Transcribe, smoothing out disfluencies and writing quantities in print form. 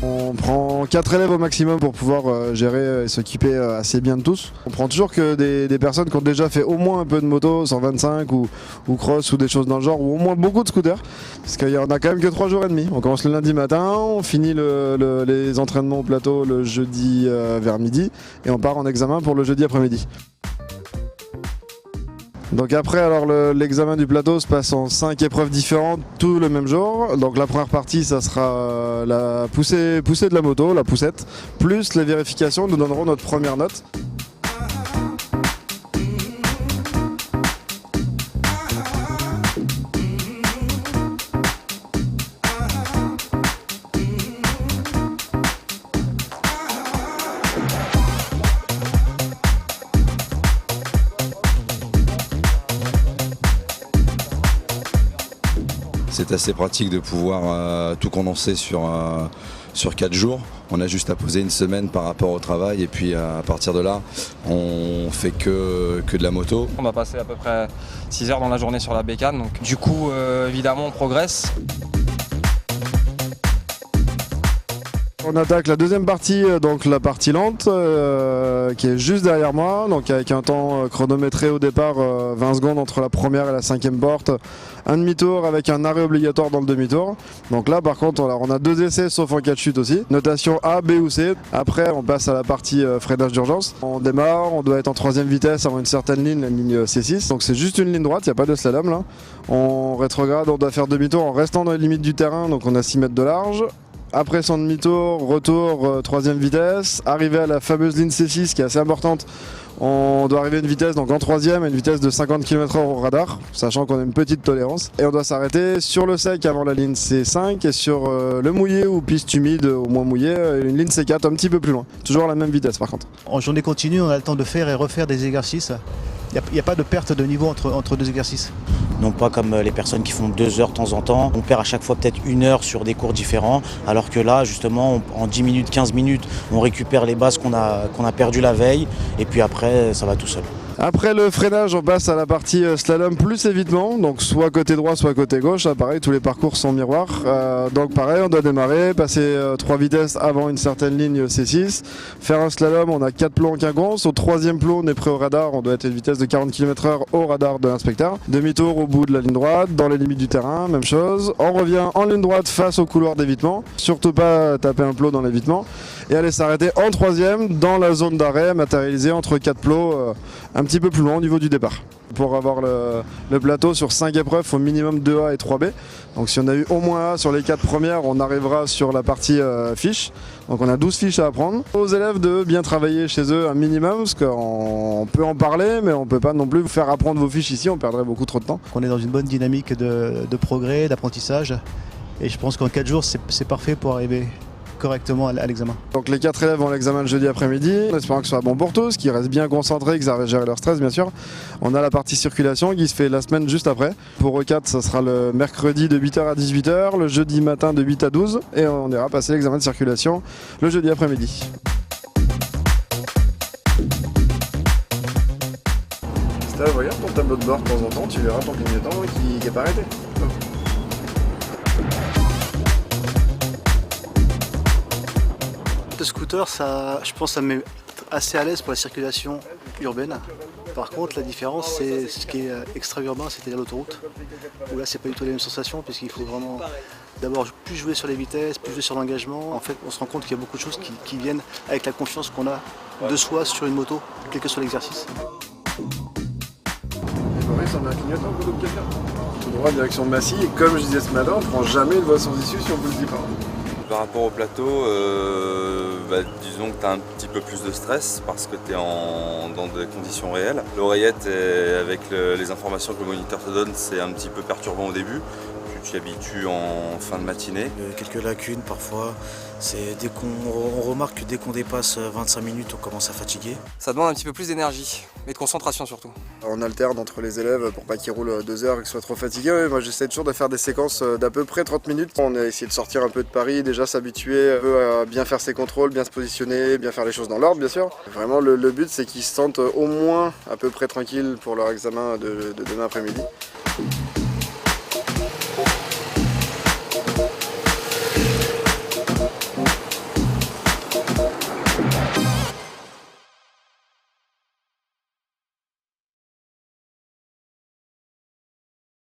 On prend 4 élèves au maximum pour pouvoir gérer et s'occuper assez bien de tous. On prend toujours que des personnes qui ont déjà fait au moins un peu de moto, 125 ou cross ou des choses dans le genre, ou au moins beaucoup de scooters. Parce qu'il y en a quand même que 3 jours et demi. On commence le lundi matin, on finit les entraînements au plateau le jeudi vers midi et on part en examen pour le jeudi après-midi. Donc après, alors l'examen du plateau se passe en 5 épreuves différentes, tout le même jour. Donc la première partie, ça sera la poussée de la moto, la poussette, plus les vérifications nous donneront notre première note. C'est assez pratique de pouvoir tout condenser sur 4 jours. On a juste à poser une semaine par rapport au travail et puis à partir de là, on fait que de la moto. On va passer à peu près 6 heures dans la journée sur la bécane, donc du coup évidemment on progresse. On attaque la deuxième partie, donc la partie lente, qui est juste derrière moi, donc avec un temps chronométré au départ, 20 secondes entre la première et la cinquième porte, un demi-tour avec un arrêt obligatoire dans le demi-tour. Donc là par contre on a 2 essais sauf en cas de chute aussi, notation A, B ou C. Après on passe à la partie freinage d'urgence. On démarre, on doit être en 3ème vitesse avant une certaine ligne, la ligne C6, donc c'est juste une ligne droite, il n'y a pas de slalom là. On rétrograde, on doit faire demi-tour en restant dans les limites du terrain, donc on a 6 mètres de large. Après son demi-tour, retour 3ème vitesse, arrivé à la fameuse ligne C6 qui est assez importante, on doit arriver à une vitesse donc en 3ème, à une vitesse de 50 km/h au radar, sachant qu'on a une petite tolérance. Et on doit s'arrêter sur le sec avant la ligne C5 et sur le mouillé ou piste humide au moins mouillé, une ligne C4 un petit peu plus loin. Toujours à la même vitesse par contre. En journée continue, on a le temps de faire et refaire des exercices. Il n'y a pas de perte de niveau entre 2 exercices. Non pas comme les personnes qui font 2 heures de temps en temps. On perd à chaque fois peut-être 1 heure sur des cours différents, alors que là justement en 10 minutes, 15 minutes, on récupère les bases qu'on a perdues la veille et puis après ça va tout seul. Après le freinage, on passe à la partie slalom plus évitement, donc soit côté droit, soit côté gauche. Là, pareil, tous les parcours sont miroirs. Donc pareil, on doit démarrer, passer 3 vitesses avant une certaine ligne C6, faire un slalom, on a 4 plots en quinconce. Au 3e plot, on est prêt au radar, on doit être à une vitesse de 40 km/h au radar de l'inspecteur. Demi-tour au bout de la ligne droite, dans les limites du terrain, même chose. On revient en ligne droite face au couloir d'évitement, surtout pas taper un plot dans l'évitement. Et aller s'arrêter en 3e dans la zone d'arrêt, matérialisée entre 4 plots, un petit peu plus loin au niveau du départ. Pour avoir le plateau sur 5 épreuves, il faut minimum 2A et 3B. Donc si on a eu au moins A sur les 4 premières, on arrivera sur la partie fiche. Donc on a 12 fiches à apprendre. Aux élèves de bien travailler chez eux un minimum, parce qu'on peut en parler, mais on ne peut pas non plus vous faire apprendre vos fiches ici, on perdrait beaucoup trop de temps. On est dans une bonne dynamique de progrès, d'apprentissage. Et je pense qu'en 4 jours, c'est parfait pour arriver correctement à l'examen. Donc les 4 élèves ont l'examen le jeudi après-midi, en espérant que ce soit bon pour tous, qu'ils restent bien concentrés, qu'ils arrivent à gérer leur stress bien sûr. On a la partie circulation qui se fait la semaine juste après. Pour eux 4, ça sera le mercredi de 8h à 18h, le jeudi matin de 8 à 12 et on ira passer l'examen de circulation le jeudi après-midi. Si tu regardes ton tableau de bord de temps en temps, tu verras ton clignotant qui n'est pas arrêté. Le scooter, je pense que ça me met assez à l'aise pour la circulation urbaine. Par contre, la différence, c'est ce qui est extra-urbain, c'est-à-dire l'autoroute. Où là, c'est pas du tout la même sensation, puisqu'il faut vraiment d'abord plus jouer sur les vitesses, plus jouer sur l'engagement. En fait, on se rend compte qu'il y a beaucoup de choses qui viennent avec la confiance qu'on a de soi sur une moto, quel que soit l'exercice. Ça met un clignotant au dos de quelqu'un. Tout droit, direction de Massy, et comme je disais ce matin, on ne prend jamais une voie sans issue si on peut le dire. Par rapport au plateau, disons que tu as un petit peu plus de stress parce que tu es dans des conditions réelles. L'oreillette, avec les informations que le moniteur te donne, c'est un petit peu perturbant au début. t'y habitues en fin de matinée? Quelques lacunes parfois. On remarque que dès qu'on dépasse 25 minutes, on commence à fatiguer. Ça demande un petit peu plus d'énergie, mais de concentration surtout. On alterne entre les élèves pour pas qu'ils roulent 2 heures et qu'ils soient trop fatigués. Moi j'essaie toujours de faire des séquences d'à peu près 30 minutes. On a essayé de sortir un peu de Paris, déjà s'habituer un peu à bien faire ses contrôles, bien se positionner, bien faire les choses dans l'ordre bien sûr. Vraiment le but c'est qu'ils se sentent au moins à peu près tranquilles pour leur examen de demain après-midi.